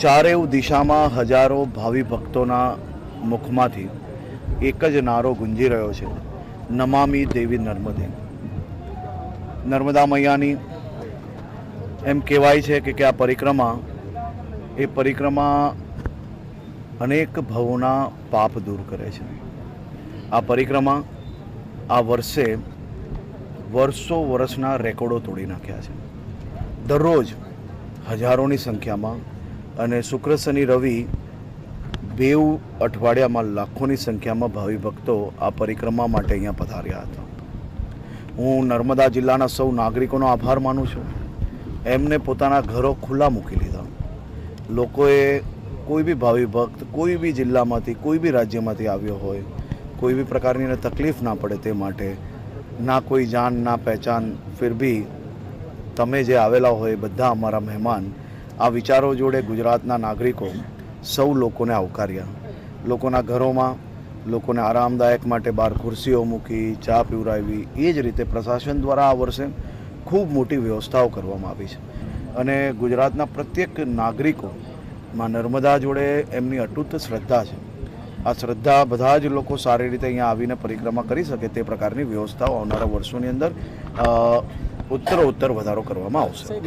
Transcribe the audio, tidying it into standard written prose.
ચારેવ દિશામાં હજારો ભાવિ ભક્તોના મુખમાંથી એક જ નારો ગુંજી રહ્યો છે, નમામિ દેવી નર્મદે. નર્મદા મૈયાની એમ કહેવાય છે કે આ પરિક્રમા અનેક ભવોના પાપ દૂર કરે છે. આ પરિક્રમા આ વર્ષો વર્ષના રેકોર્ડો તોડી નાખ્યા છે. દરરોજ હજારોની સંખ્યામાં અને શુક્ર શનિ રવિ બેઉ અઠવાડિયામાં લાખોની સંખ્યામાં ભાવિ ભક્તો આ પરિક્રમા માટે અહીંયા પધાર્યા હતા. હું નર્મદા જિલ્લાના સૌ નાગરિકોનો આભાર માનું છું. એમને પોતાના ઘરો ખુલ્લા મૂકી લીધા. લોકોએ કોઈ બી ભાવિ ભક્ત કોઈ બી જિલ્લામાંથી કોઈ બી રાજ્યમાંથી આવ્યો હોય, કોઈ બી પ્રકારની તકલીફ ના પડે તે માટે, ના કોઈ જાન ના પહેચાન, ફિર બી તમે જે આવેલા હોય બધા અમારા મહેમાન, આ વિચારો જોડે ગુજરાતના નાગરિકો સૌ લોકોને આવકાર્યા. લોકોના ઘરોમાં લોકોને આરામદાયક માટે બહાર ખુરશીઓ મૂકી, ચા પીવડાવી. એ જ રીતે પ્રશાસન દ્વારા આ વર્ષે ખૂબ મોટી વ્યવસ્થાઓ કરવામાં આવી છે અને ગુજરાતના પ્રત્યેક નાગરિકોમાં નર્મદા જોડે એમની અતૂટ શ્રદ્ધા છે. આ શ્રદ્ધા બધા જ લોકો સારી રીતે અહીંયા આવીને પરિક્રમા કરી શકે તે પ્રકારની વ્યવસ્થાઓ આવનારા વર્ષોની અંદર ઉત્તરોત્તર વધારો કરવામાં આવશે.